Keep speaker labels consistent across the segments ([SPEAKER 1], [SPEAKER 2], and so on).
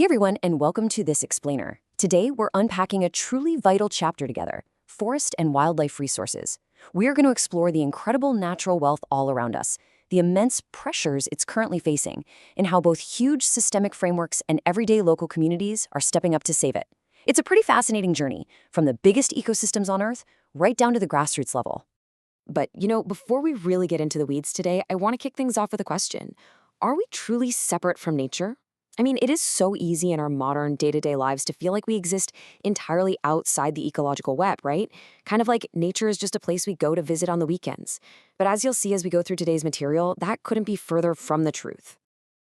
[SPEAKER 1] Hey everyone, and welcome to This Explainer. Today, we're unpacking a truly vital chapter together, forest and wildlife resources. We're going to explore the incredible natural wealth all around us, the immense pressures it's currently facing, and how both huge systemic frameworks and everyday local communities are stepping up to save it. It's a pretty fascinating journey, from the biggest ecosystems on Earth right down to the grassroots level. But, before we really get into the weeds today, I want to kick things off with a question. Are we truly separate from nature? I mean, it is so easy in our modern day-to-day lives to feel like we exist entirely outside the ecological web, right? Kind of like nature is just a place we go to visit on the weekends. But as you'll see as we go through today's material, that couldn't be further from the truth.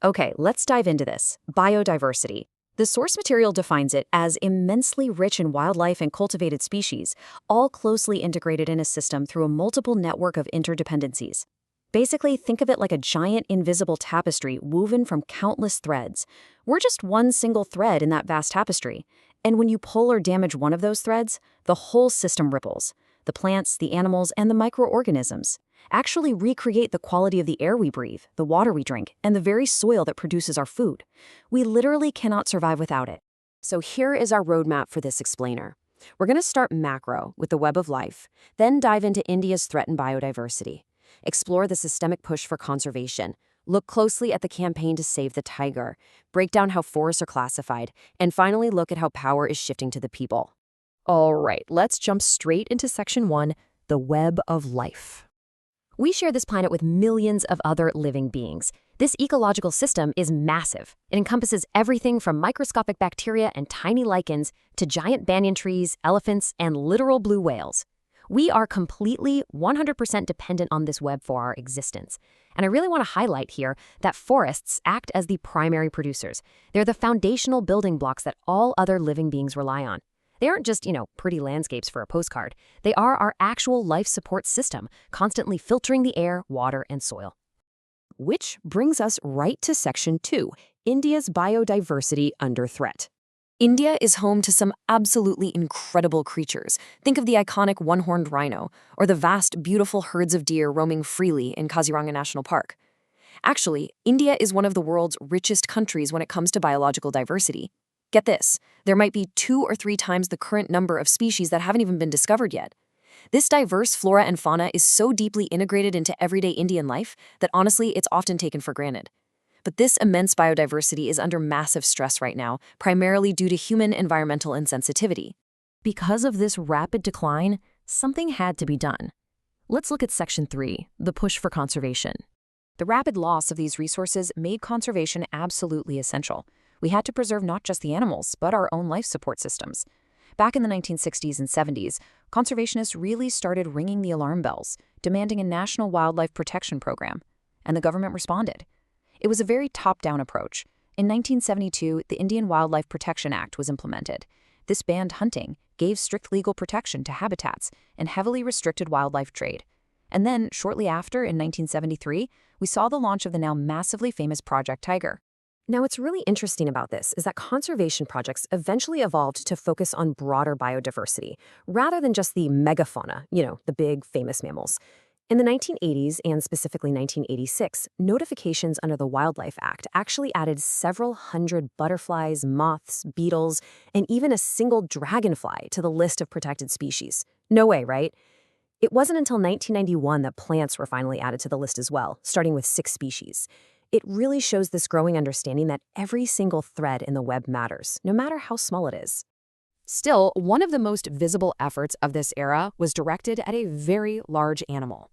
[SPEAKER 1] Okay, let's dive into this. Biodiversity. The source material defines it as immensely rich in wildlife and cultivated species, all closely integrated in a system through a multiple network of interdependencies. Basically, think of it like a giant invisible tapestry woven from countless threads. We're just one single thread in that vast tapestry. And when you pull or damage one of those threads, the whole system ripples. The plants, the animals, and the microorganisms actually recreate the quality of the air we breathe, the water we drink, and the very soil that produces our food. We literally cannot survive without it. So here is our roadmap for this explainer. We're going to start macro with the web of life, then dive into India's threatened biodiversity. Explore the systemic push for conservation, look closely at the campaign to save the tiger, break down how forests are classified, and finally look at how power is shifting to the people. All right, let's jump straight into Section 1, the web of life. We share this planet with millions of other living beings. This ecological system is massive. It encompasses everything from microscopic bacteria and tiny lichens to giant banyan trees, elephants, and literal blue whales. We are completely 100% dependent on this web for our existence. And I really want to highlight here that forests act as the primary producers. They're the foundational building blocks that all other living beings rely on. They aren't just, pretty landscapes for a postcard. They are our actual life support system, constantly filtering the air, water, and soil. Which brings us right to Section 2, India's biodiversity under threat. India is home to some absolutely incredible creatures. Think of the iconic one-horned rhino, or the vast, beautiful herds of deer roaming freely in Kaziranga National Park. Actually, India is one of the world's richest countries when it comes to biological diversity. Get this, there might be 2 or 3 times the current number of species that haven't even been discovered yet. This diverse flora and fauna is so deeply integrated into everyday Indian life that honestly, it's often taken for granted. But this immense biodiversity is under massive stress right now, primarily due to human environmental insensitivity. Because of this rapid decline, something had to be done. Let's look at Section 3, the push for conservation. The rapid loss of these resources made conservation absolutely essential. We had to preserve not just the animals, but our own life support systems. Back in the 1960s and 70s, conservationists really started ringing the alarm bells, demanding a national wildlife protection program. And the government responded. It was a very top-down approach. In 1972, the Indian Wildlife Protection Act was implemented. This banned hunting, gave strict legal protection to habitats, and heavily restricted wildlife trade. And then, shortly after, in 1973, we saw the launch of the now massively famous Project Tiger. Now, what's really interesting about this is that conservation projects eventually evolved to focus on broader biodiversity, rather than just the megafauna, the big, famous mammals. In the 1980s, and specifically 1986, notifications under the Wildlife Act actually added several hundred butterflies, moths, beetles, and even a single dragonfly to the list of protected species. No way, right? It wasn't until 1991 that plants were finally added to the list as well, starting with 6 species. It really shows this growing understanding that every single thread in the web matters, no matter how small it is. Still, one of the most visible efforts of this era was directed at a very large animal.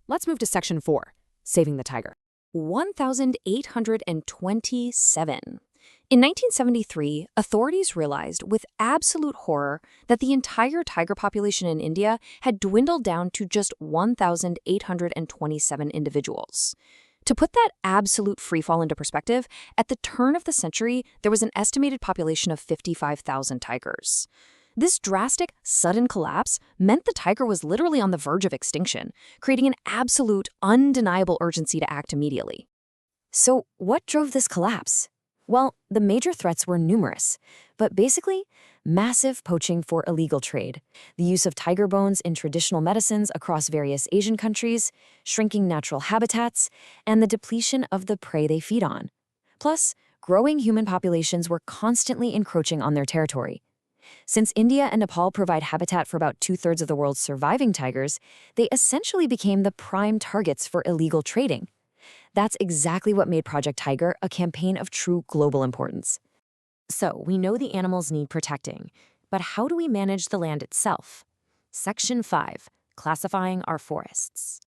[SPEAKER 1] Let's move to Section 4, saving the tiger. 1,827. In 1973, authorities realized with absolute horror that the entire tiger population in India had dwindled down to just 1,827 individuals. To put that absolute freefall into perspective, at the turn of the century, there was an estimated population of 55,000 tigers. This drastic, sudden collapse meant the tiger was literally on the verge of extinction, creating an absolute, undeniable urgency to act immediately. So, what drove this collapse? Well, the major threats were numerous, but basically, massive poaching for illegal trade, the use of tiger bones in traditional medicines across various Asian countries, shrinking natural habitats, and the depletion of the prey they feed on. Plus, growing human populations were constantly encroaching on their territory. Since India and Nepal provide habitat for about two-thirds of the world's surviving tigers, they essentially became the prime targets for illegal trading. That's exactly what made Project Tiger a campaign of true global importance. So, we know the animals need protecting, but how do we manage the land itself? Section 5, Classifying our forests.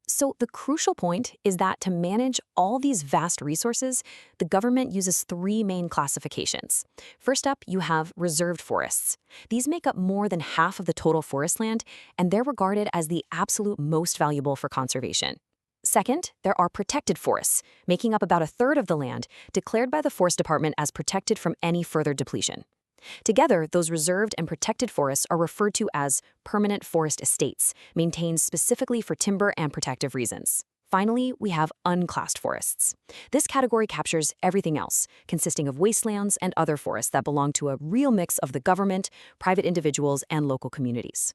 [SPEAKER 1] So the crucial point is that to manage all these vast resources, the government uses three main classifications. First up, you have reserved forests. These make up more than half of the total forest land, and they're regarded as the absolute most valuable for conservation. Second, there are protected forests, making up about a third of the land, declared by the Forest Department as protected from any further depletion. Together, those reserved and protected forests are referred to as permanent forest estates, maintained specifically for timber and protective reasons. Finally, we have unclassed forests. This category captures everything else, consisting of wastelands and other forests that belong to a real mix of the government, private individuals, and local communities.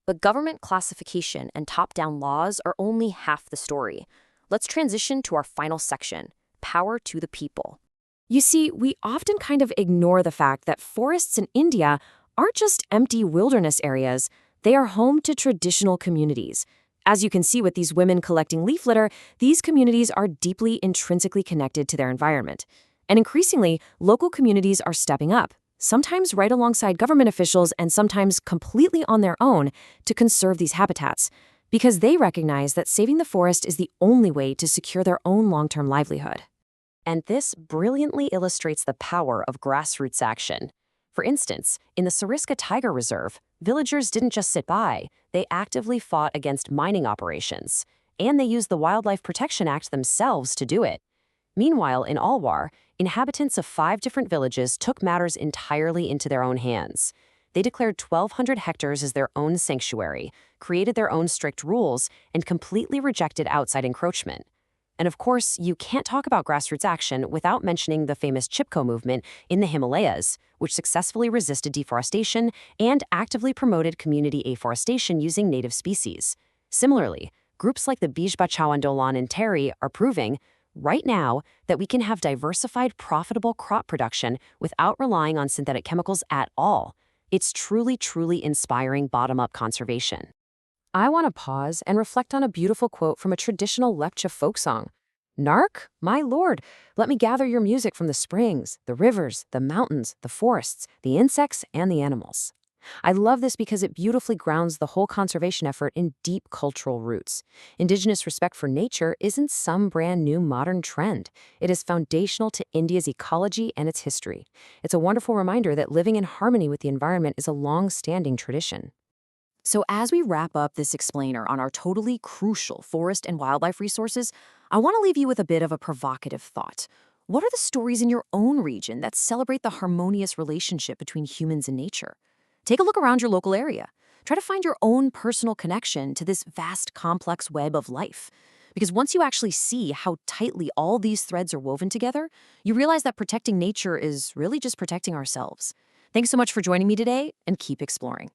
[SPEAKER 1] But government classification and top-down laws are only half the story. Let's transition to our final section, power to the people. You see, we often kind of ignore the fact that forests in India aren't just empty wilderness areas, they are home to traditional communities. As you can see with these women collecting leaf litter, these communities are deeply intrinsically connected to their environment. And increasingly, local communities are stepping up, sometimes right alongside government officials and sometimes completely on their own, to conserve these habitats, because they recognize that saving the forest is the only way to secure their own long-term livelihood. And this brilliantly illustrates the power of grassroots action. For instance, in the Sariska Tiger Reserve, villagers didn't just sit by, they actively fought against mining operations, and they used the Wildlife Protection Act themselves to do it. Meanwhile, in Alwar, inhabitants of 5 different villages took matters entirely into their own hands. They declared 1,200 hectares as their own sanctuary, created their own strict rules, and completely rejected outside encroachment. And of course, you can't talk about grassroots action without mentioning the famous Chipko movement in the Himalayas, which successfully resisted deforestation and actively promoted community afforestation using native species. Similarly, groups like the Bij Bachao Andolan in TERI are proving, right now, that we can have diversified, profitable crop production without relying on synthetic chemicals at all. It's truly, truly inspiring bottom-up conservation. I want to pause and reflect on a beautiful quote from a traditional Lepcha folk song. Nark, my lord, let me gather your music from the springs, the rivers, the mountains, the forests, the insects, and the animals. I love this because it beautifully grounds the whole conservation effort in deep cultural roots. Indigenous respect for nature isn't some brand new modern trend. It is foundational to India's ecology and its history. It's a wonderful reminder that living in harmony with the environment is a long-standing tradition. So as we wrap up this explainer on our totally crucial forest and wildlife resources, I want to leave you with a bit of a provocative thought. What are the stories in your own region that celebrate the harmonious relationship between humans and nature? Take a look around your local area. Try to find your own personal connection to this vast, complex web of life. Because once you actually see how tightly all these threads are woven together, you realize that protecting nature is really just protecting ourselves. Thanks so much for joining me today, and keep exploring.